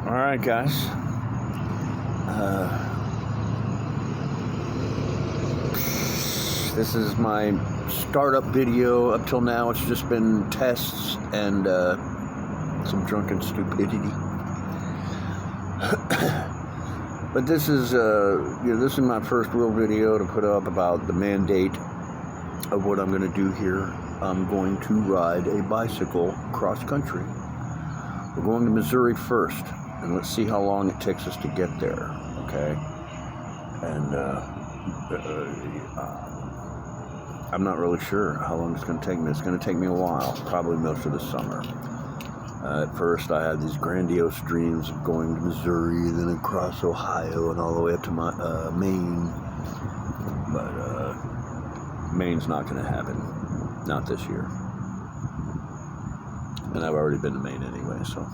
Alright, guys. This is my startup video. Up till now, it's just been tests and some drunken stupidity. But this is, this is my first real video to put up about the mandate of what I'm going to do here. I'm going to ride a bicycle cross country. We're going to Missouri first, and let's see how long it takes us to get there, okay? And I'm not really sure how long it's going to take me. It's going to take me a while, probably most of the summer. At first, I had these grandiose dreams of going to Missouri, then across Ohio, and all the way up to Maine. But Maine's not going to happen. Not this year. And I've already been to Maine anyway, so.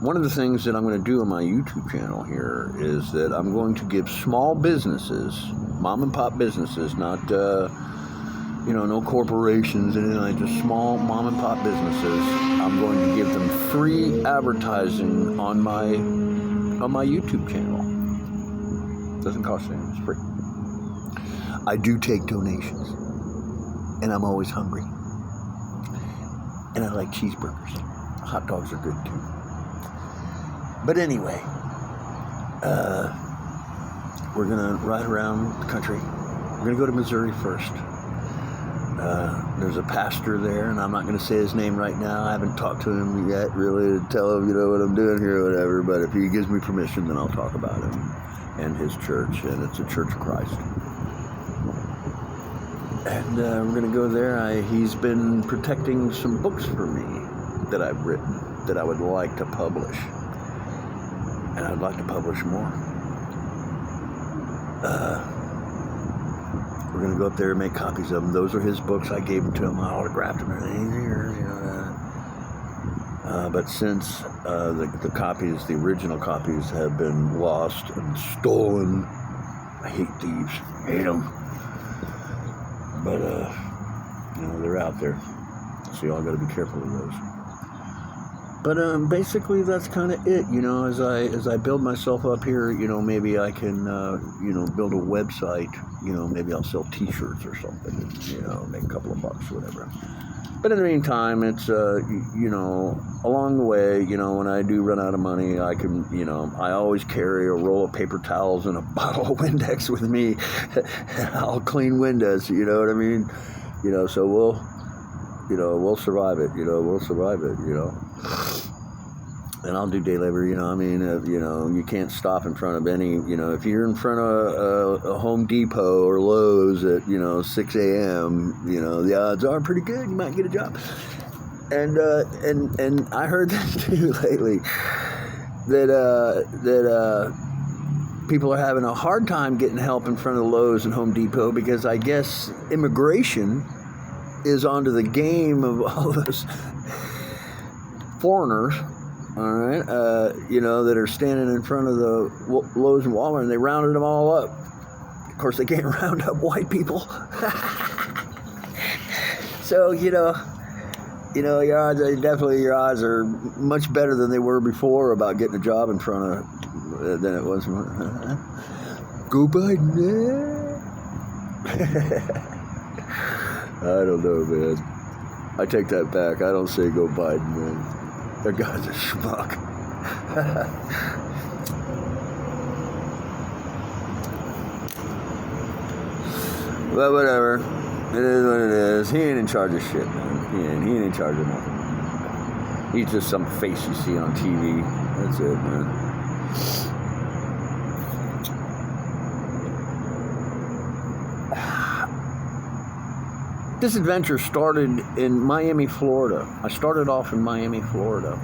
One of the things that I'm going to do on my YouTube channel here is that I'm going to give small businesses, mom and pop businesses, not, no corporations, anything like just small mom and pop businesses. I'm going to give them free advertising on my YouTube channel. Doesn't cost anything, it's free. I do take donations, and I'm always hungry. And I like cheeseburgers. Hot dogs are good too. But anyway, we're gonna ride around the country. We're gonna go to Missouri first. There's a pastor there, and I'm not gonna say his name right now. I haven't talked to him yet, really, to tell him, what I'm doing here or whatever. But if he gives me permission, then I'll talk about him and his church, and it's a Church of Christ. And we're gonna go there. He's been protecting some books for me that I've written that I would like to publish. And I'd like to publish more. We're going to go up there and make copies of them. Those are his books. I gave them to him. I autographed them. But since the copies, the original copies, have been lost and stolen, I hate thieves. Hate them. But, they're out there. So y'all got to be careful of those. But basically, that's kind of it. As I build myself up here, maybe I can, build a website. Maybe I'll sell T-shirts or something. Make a couple of bucks, whatever. But in the meantime, it's along the way, when I do run out of money, I can, I always carry a roll of paper towels and a bottle of Windex with me. I'll clean windows. You know what I mean? So we'll survive it. We'll survive it. And I'll do day labor, you can't stop in front of any, if you're in front of a Home Depot or Lowe's at, 6 a.m., the odds are pretty good you might get a job. And I heard that too lately, that people are having a hard time getting help in front of Lowe's and Home Depot because I guess immigration is onto the game of all those foreigners, all right, that are standing in front of the Lowe's and Walmart, and they rounded them all up. Of course, they can't round up white people. So, your odds are much better than they were before about getting a job in front of, than it was. Go Biden. I don't know, man. I take that back. I don't say go Biden, man. That guy's a schmuck. But whatever. It is what it is. He ain't in charge of shit, man. He ain't in charge of nothing. He's just some face you see on TV. That's it, man. This adventure started in Miami, Florida. I started off in Miami, Florida.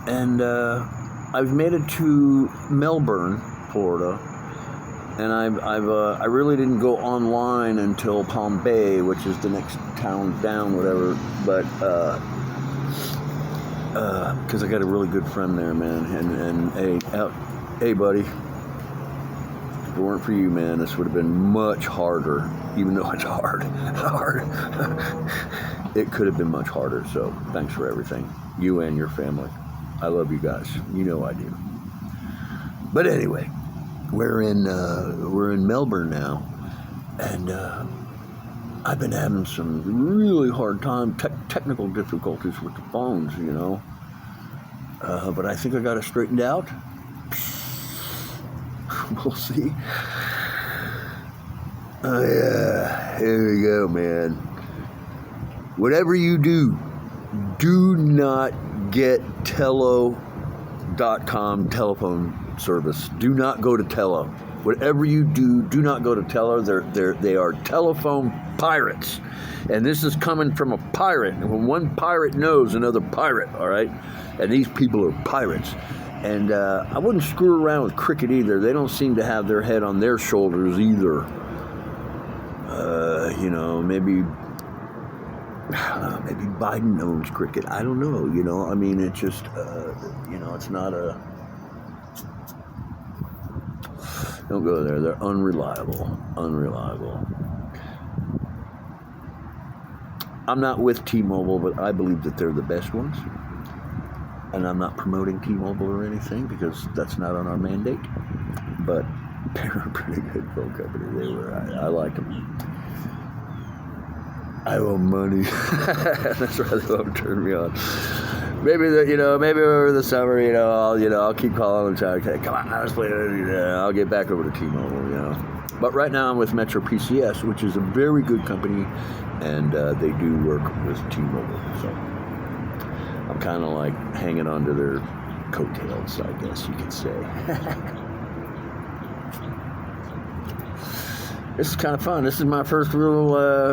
And I've made it to Melbourne, Florida. And I really didn't go online until Palm Bay, which is the next town down, whatever. But because I got a really good friend there, man. And hey, buddy. If it weren't for you, man, this would have been much harder, even though it's hard. it could have been much harder. So thanks for everything, you and your family. I love you guys. You know I do. But anyway, we're in Melbourne now, and I've been having some really hard time, technical difficulties with the phones, you know. But I think I got it straightened out. We'll see. Oh yeah, here we go, man. Whatever you do, do not get Tello.com telephone service. Do not go to Tello. Whatever you do, do not go to Tello. They are telephone pirates. And this is coming from a pirate. And when one pirate knows another pirate, all right? And these people are pirates. And I wouldn't screw around with Cricket either. They don't seem to have their head on their shoulders either. You know, maybe Biden owns Cricket. I don't know, you know. I mean, it's just, you know, it's not a... Don't go there. They're unreliable. I'm not with T-Mobile, but I believe that they're the best ones. And I'm not promoting T-Mobile or anything because that's not on our mandate. But they're a pretty good phone company. They were. I like them. I owe money. That's why they won't turn me on. Maybe over the summer, I'll keep calling and trying to, come on, let's play it. I'll get back over to T-Mobile, you know. But right now I'm with Metro PCS, which is a very good company, and they do work with T-Mobile. So I'm kind of like hanging on to their coattails, I guess you could say. This is kind of fun. This is my first real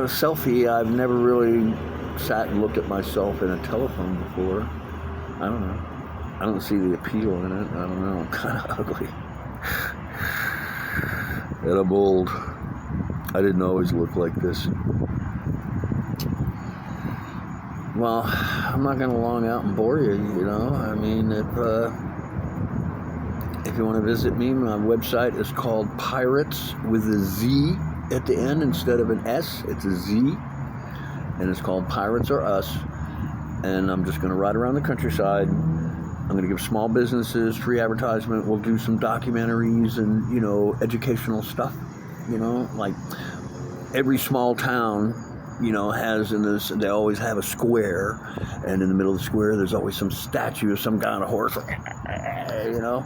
selfie. I've never really sat and looked at myself in a telephone before. I don't know. I don't see the appeal in it. I don't know. I'm kind of ugly. And I'm old. I didn't always look like this. Well, I'm not going to long out and bore you, you know. I mean, if you want to visit me, my website is called Pirates with a Z at the end instead of an S. It's a Z. And it's called Pirates Are Us. And I'm just going to ride around the countryside. I'm going to give small businesses free advertisement. We'll do some documentaries and, you know, educational stuff. You know, like every small town, you know, they always have a square. And in the middle of the square, there's always some statue of some guy on a horse, you know.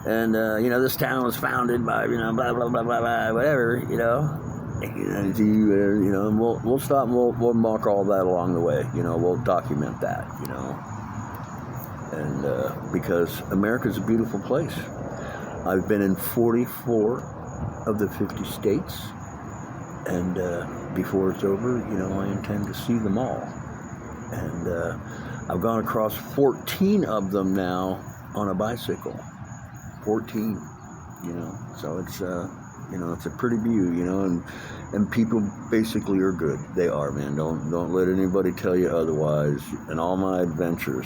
And, you know, this town was founded by, you know, blah, blah, blah, blah, blah, whatever, you know. You know, and we'll stop and we'll mark all that along the way. You know, we'll document that, you know. And because America's a beautiful place. I've been in 44 of the 50 states. And before it's over, you know, I intend to see them all. And I've gone across 14 of them now on a bicycle. 14, you know. So it's... you know, it's a pretty view, you know, and people basically are good. They are, man. Don't let anybody tell you otherwise. In all my adventures,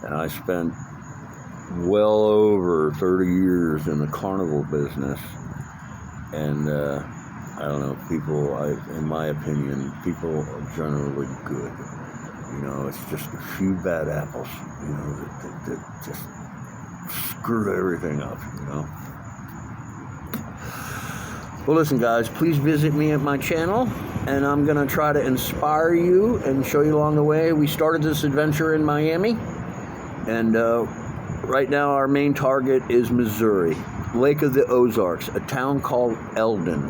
and I spent well over 30 years in the carnival business, and I don't know, in my opinion, people are generally good. You know, it's just a few bad apples, you know, that just screw everything up, you know. Well, listen, guys, please visit me at my channel, and I'm going to try to inspire you and show you along the way. We started this adventure in Miami, and right now our main target is Missouri, Lake of the Ozarks, a town called Eldon,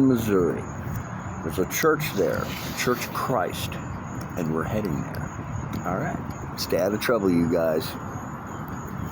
Missouri. There's a church there, Church of Christ, and we're heading there. All right, stay out of trouble, you guys.